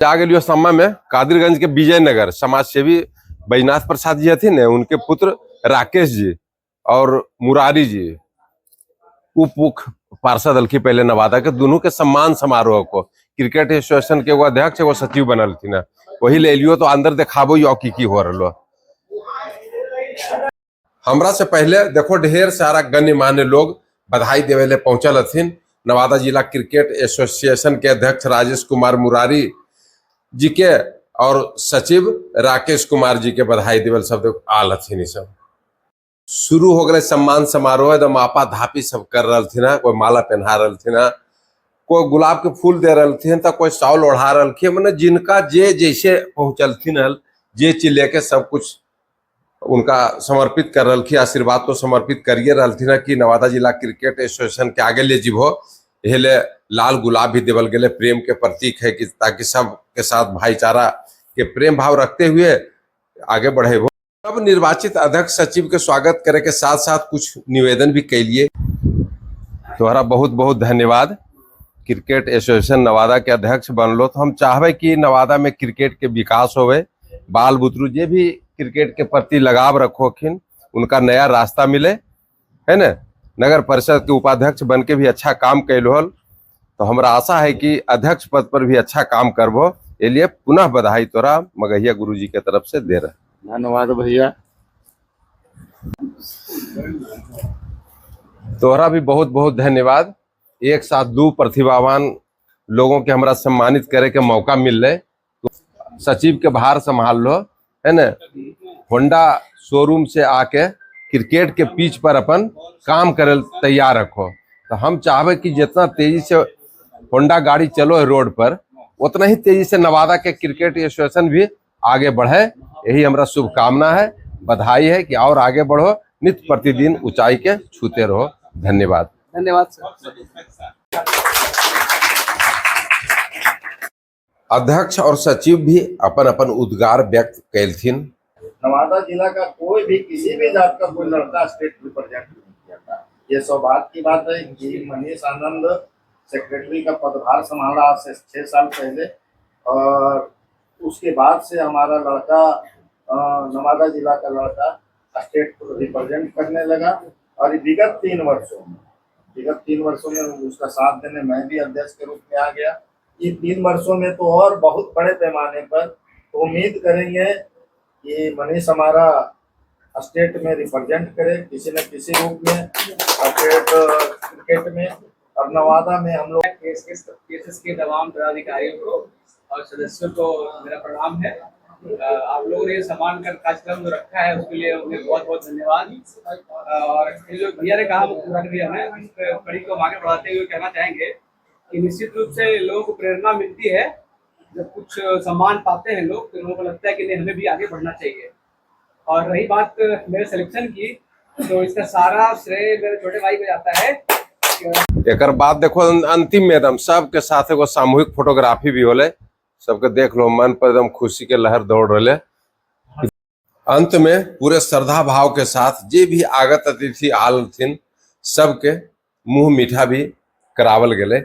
आ गए सम्मा में कादिरगंज के विजयनगर समाज सेवी बैजनाथ प्रसाद जी हथिन ने, उनके पुत्र राकेश जी और मुरारी जी उप मुख्य पार्षद अलखी पहले नवादा के, दोनों के सम्मान समारोह को क्रिकेट एसोसिएशन के वो अध्यक्ष वो सचिव बनल थी ना, वही ले लियो तो अंदर देखाबो यो की हो रहा। हमरा से पहले देखो ढेर सारा गण्यमान्य लोग बधाई देवे पहुंचल हथिन। नवादा जिला क्रिकेट एसोसिएशन के अध्यक्ष राजेश कुमार मुरारी जी के और सचिव राकेश कुमार जी के बधाई देवल सब आल हथिन। सब शुरू हो गए सम्मान समारोह, एकदम आपा धापी सब कर रहे थे, कोई माला पहना रहे थे, कोई गुलाब के फूल दे रहे थे, तो कोई साउल ओढ़ा रहे, मैंने जिनका जे जैसे पहुंचलथिन जे चीज लेके सब कुछ उनका समर्पित कर रही, आशीर्वाद तो समर्पित करिए रही ना कि नवादा जिला क्रिकेट एसोसिएशन के आगे ले जीवो। यह लाल गुलाब भी देवल गए, प्रेम के प्रतीक है कि ताकि सब के साथ भाईचारा के प्रेम भाव रखते हुए आगे बढ़े हो। अब निर्वाचित अध्यक्ष सचिव के स्वागत करे के साथ साथ कुछ निवेदन भी कैलिए। तुम्हारा बहुत बहुत धन्यवाद। क्रिकेट एसोसिएशन नवादा के अध्यक्ष बनलो तो हम चाहबे कि नवादा में क्रिकेट के विकास होवे, बाल बुतरू जे भी क्रिकेट के प्रति लगाव रखोखिन उनका नया रास्ता मिले, है ना। नगर परिषद के उपाध्यक्ष बन के भी अच्छा काम कैलो, तो हमारा आशा है कि अध्यक्ष पद पर भी अच्छा काम करबो। ये लिए पुनः बधाई तोरा मगहिया गुरु जी के तरफ से दे रहे। धन्यवाद भैया। तोहरा भी बहुत बहुत धन्यवाद। एक साथ दो प्रतिभावान लोगों के हमरा सम्मानित करे के मौका मिल रहे, तो सचिव के भार संभाल लो, है ना। होंडा शोरूम से आके क्रिकेट के पिच पर अपन काम करे तैयार रखो। तो हम चाहबे कि जितना तेजी से होंडा गाड़ी चलो है रोड पर, उतना ही तेजी से नवादा के क्रिकेट एसोसिएशन भी आगे बढ़े। यही हमारा शुभकामना है, बधाई है कि और आगे बढ़ो, नित्य प्रतिदिन ऊंचाई के छूते रहो। धन्यवाद। धन्यवाद सर। अध्यक्ष और सचिव भी अपन अपन उद्गार व्यक्त कैलथिन। नवादा जिला का कोई भी किसी भी जात का कोई लड़का स्टेट रिप्रेजेंट नहीं किया था। ये सौभाग्य की बात है कि मनीष आनंद सेक्रेटरी का पदभार संभाला आज से 6 साल पहले, और उसके बाद से हमारा लड़का नवादा जिला का लड़का स्टेट को रिप्रेजेंट करने लगा। और विगत 3 वर्षों में उसका साथ देने मैं भी अध्यक्ष के रूप में आ गया। ये 3 वर्षों में तो और बहुत बड़े पैमाने पर तो उम्मीद करेंगे कि मनीष हमारा स्टेट में रिप्रेजेंट करे किसी न किसी रूप में स्टेट क्रिकेट में। और नवादा में हम लोग केसेस के तमाम पदाधिकारियों को और सदस्यों को मेरा प्रणाम है। आप लोगों ने सम्मान का कार्यक्रम जो रखा है उसके लिए उन्हें बहुत बहुत धन्यवाद। और जो भैया ने कहा वो पूरा किया है, इस कड़ी को आगे बढ़ाते हुए कहना चाहेंगे कि निश्चित रूप से लोगों को प्रेरणा मिलती है जब कुछ सम्मान पाते हैं लोग, तो लोगों को लगता है कि नहीं हमें भी आगे बढ़ना चाहिए। और रही बात मेरे सिलेक्शन की, तो इसका सारा श्रेय मेरे छोटे भाई को जाता है। एक बाद देखो अंतिम में एकदम सबके साथ एगो सामूहिक फोटोग्राफी भी होले, सबके देख लो, मन पर एकदम खुशी के लहर दौड़ रहे। अंत में पूरे श्रद्धा भाव के साथ जे भी आगत अतिथि आल थिन सबके मुंह मीठा भी करावल गए।